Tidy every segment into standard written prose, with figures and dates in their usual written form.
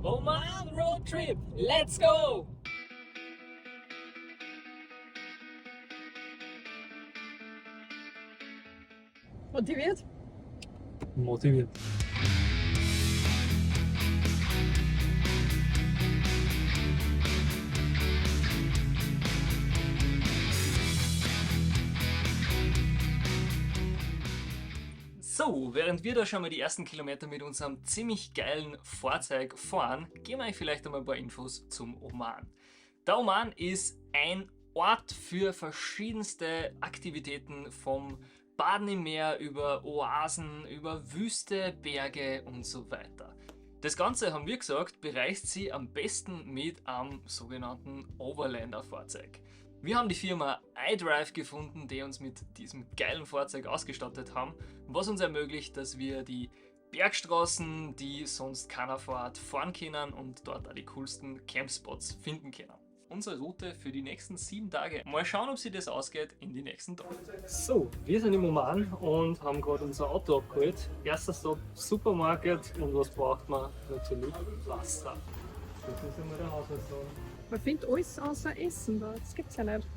Oman Road Trip, let's go! Motiviert? Motiviert. So, während wir da schon mal die ersten Kilometer mit unserem ziemlich geilen Fahrzeug fahren, geben wir euch vielleicht einmal ein paar Infos zum Oman. Der Oman ist ein Ort für verschiedenste Aktivitäten, vom Baden im Meer über Oasen, über Wüste, Berge und so weiter. Das Ganze, haben wir gesagt, bereist sie am besten mit einem sogenannten Overlander-Fahrzeug. Wir haben die Firma iDrive gefunden, die uns mit diesem geilen Fahrzeug ausgestattet haben, was uns ermöglicht, dass wir die Bergstraßen, die sonst keiner fährt, fahren können und dort auch die coolsten Campspots finden können. Unsere Route für die nächsten 7 Tage. Mal schauen, ob sich das ausgeht in die nächsten Tage. So, wir sind im Oman und haben gerade unser Auto abgeholt. Erster Stop, Supermarkt, und was braucht man? Natürlich Wasser. Das ist immer der Haushaltswagen. Man findet alles außer Essen da. Das gibt's ja nicht.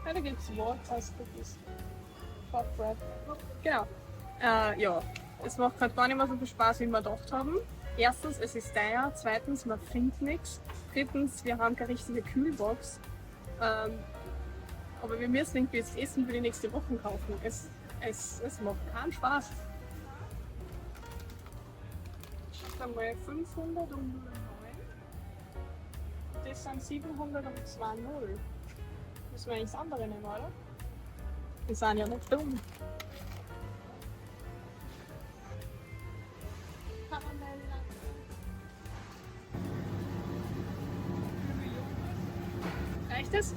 Ja, da gibt's Water-Cookies. Shortbread. Genau. Ja, es macht gerade gar nicht mehr so viel Spaß, wie wir gedacht haben. Erstens, es ist teuer. Zweitens, man findet nichts. Drittens, wir haben keine richtige Kühlbox. Aber wir müssen irgendwie jetzt Essen für die nächste Woche kaufen. Es macht keinen Spaß. Dann mal 500 und 09. Das sind 700 und 2,0. Müssen wir eigentlich das andere nehmen, oder? Wir sind ja nicht dumm. Reicht das?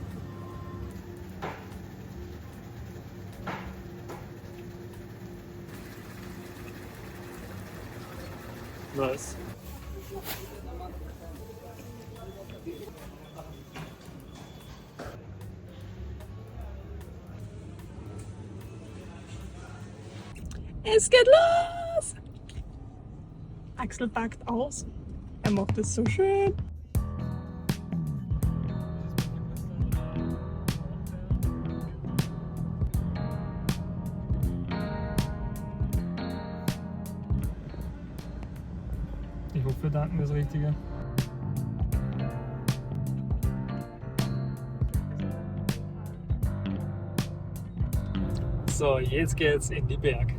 Nice. Es geht los! Axel packt aus. Er macht es so schön. Ich hoffe, wir danken das Richtige. So, jetzt geht's in die Berg.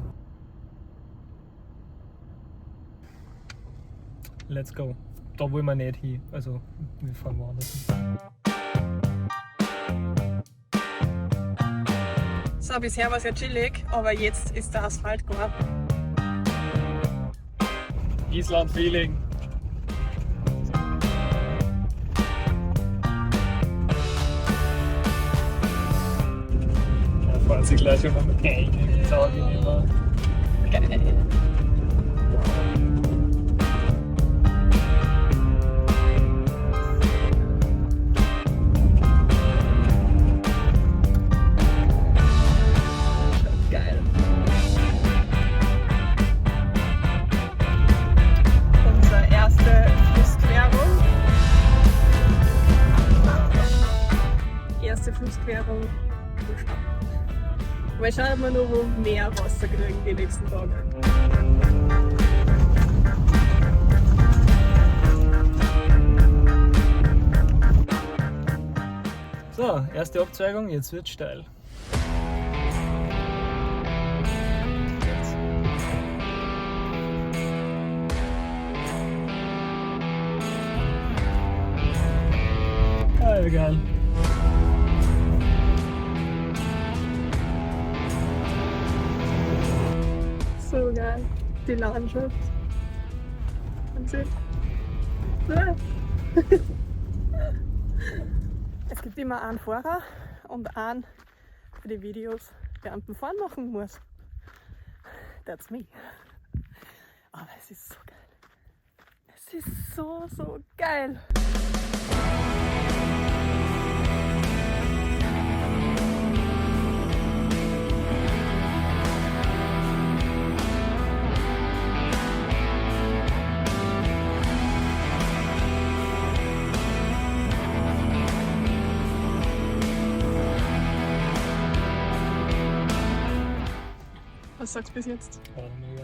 Let's go. Da wollen wir nicht hin. Also, wir fahren woanders hin. So, bisher war es ja chillig, aber jetzt ist der Asphalt geworden. Island-Feeling. Da fahren sie gleich schon am Ende. Das ist angenehmer. Geil. Geil. Unsere erste Flussquerung. Erste Flussquerung geschafft. Mal schauen, ob wir noch wo mehr Wasser kriegen die nächsten Tage. So, erste Abzweigung, jetzt wird steil. Geil, geil. So geil. Die Landschaft. Wahnsinn. Ah. Es gibt immer einen Fahrer und einen für die Videos, der am Fahren machen muss. That's me. Aber es ist so geil. Es ist so geil. Was sagst du bis jetzt? Mega.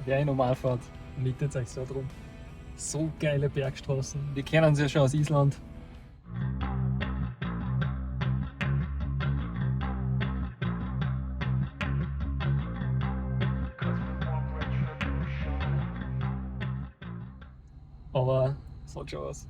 Wer in Oman fährt, mietet euch so drum. So geile Bergstraßen. Wir kennen sie ja schon aus Island. Aber es hat schon was.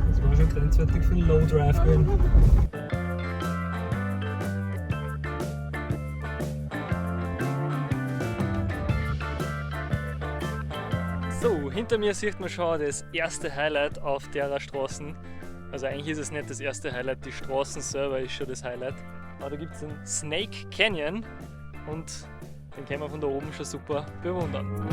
Das war schon grenzwertig für einen Low Drive gewesen. So, hinter mir sieht man schon das erste Highlight auf der Straßen. Also eigentlich ist es nicht das erste Highlight, die Straßen selber ist schon das Highlight. Aber da gibt es den Snake Canyon und den kann man von da oben schon super bewundern.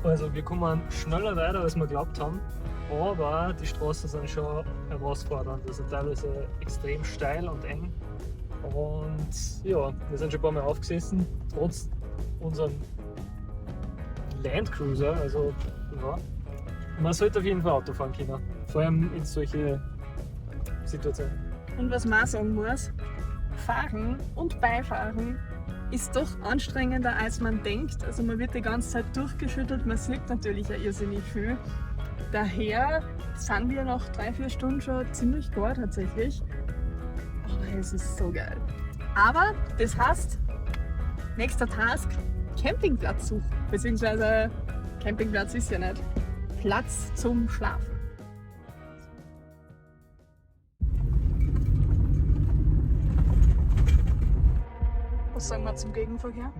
Also wir kommen schneller weiter, als wir geglaubt haben, aber die Straßen sind schon herausfordernd, also teilweise extrem steil und eng. Und ja, wir sind schon ein paar Mal aufgesessen, trotz unserem Landcruiser, also ja, man sollte auf jeden Fall Auto fahren können, vor allem in solche Situationen. Und was man auch sagen muss, Fahren und Beifahren ist doch anstrengender, als man denkt. Also man wird die ganze Zeit durchgeschüttelt, man sieht natürlich auch irrsinnig viel. Daher sind wir nach 3-4 Stunden schon ziemlich gar tatsächlich. Aber es ist so geil. Aber das heißt, nächster Task, Campingplatz suchen. Beziehungsweise Campingplatz ist ja nicht. Platz zum Schlafen. Was sagen wir zum Gegenverkehr?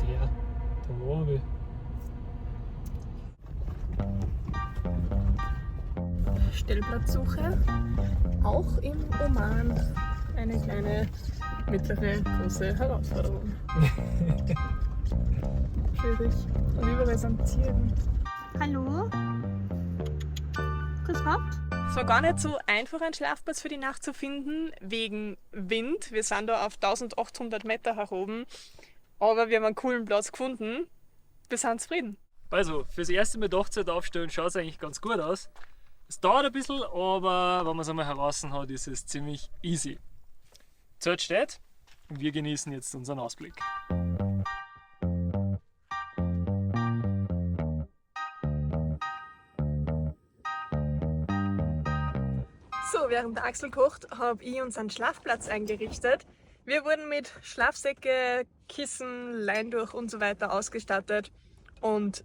Ja, aber da oben. Stellplatzsuche. Auch im Oman eine kleine, mittlere, große Herausforderung. Schwierig. Und überall sind Ziegen. Hallo? Grüß Gott. Es war gar nicht so einfach, einen Schlafplatz für die Nacht zu finden, wegen Wind. Wir sind da auf 1800 Meter heroben, aber wir haben einen coolen Platz gefunden. Wir sind zufrieden. Also, fürs erste Mal Dachzeit aufstellen schaut es eigentlich ganz gut aus. Es dauert ein bisschen, aber wenn man es einmal heraus hat, ist es ziemlich easy. Zelt steht und wir genießen jetzt unseren Ausblick. So, während der Axel kocht, habe ich uns einen Schlafplatz eingerichtet. Wir wurden mit Schlafsäcke, Kissen, Leintuch und so weiter ausgestattet. Und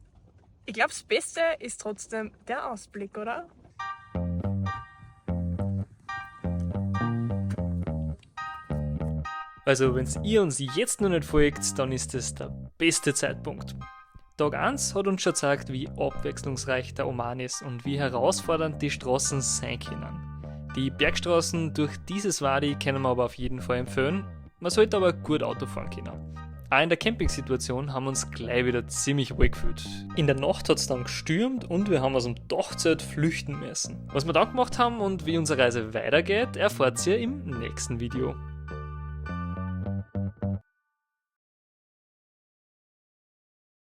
ich glaube, das Beste ist trotzdem der Ausblick, oder? Also, wenn ihr uns jetzt noch nicht folgt, dann ist es der beste Zeitpunkt. Tag 1 hat uns schon gezeigt, wie abwechslungsreich der Oman ist und wie herausfordernd die Straßen sein können. Die Bergstraßen durch dieses Wadi können wir aber auf jeden Fall empfehlen. Man sollte aber gut Auto fahren können. Auch in der Campingsituation haben wir uns gleich wieder ziemlich wohl gefühlt. In der Nacht hat es dann gestürmt und wir haben aus dem Dachzelt flüchten müssen. Was wir dann gemacht haben und wie unsere Reise weitergeht, erfahrt ihr im nächsten Video.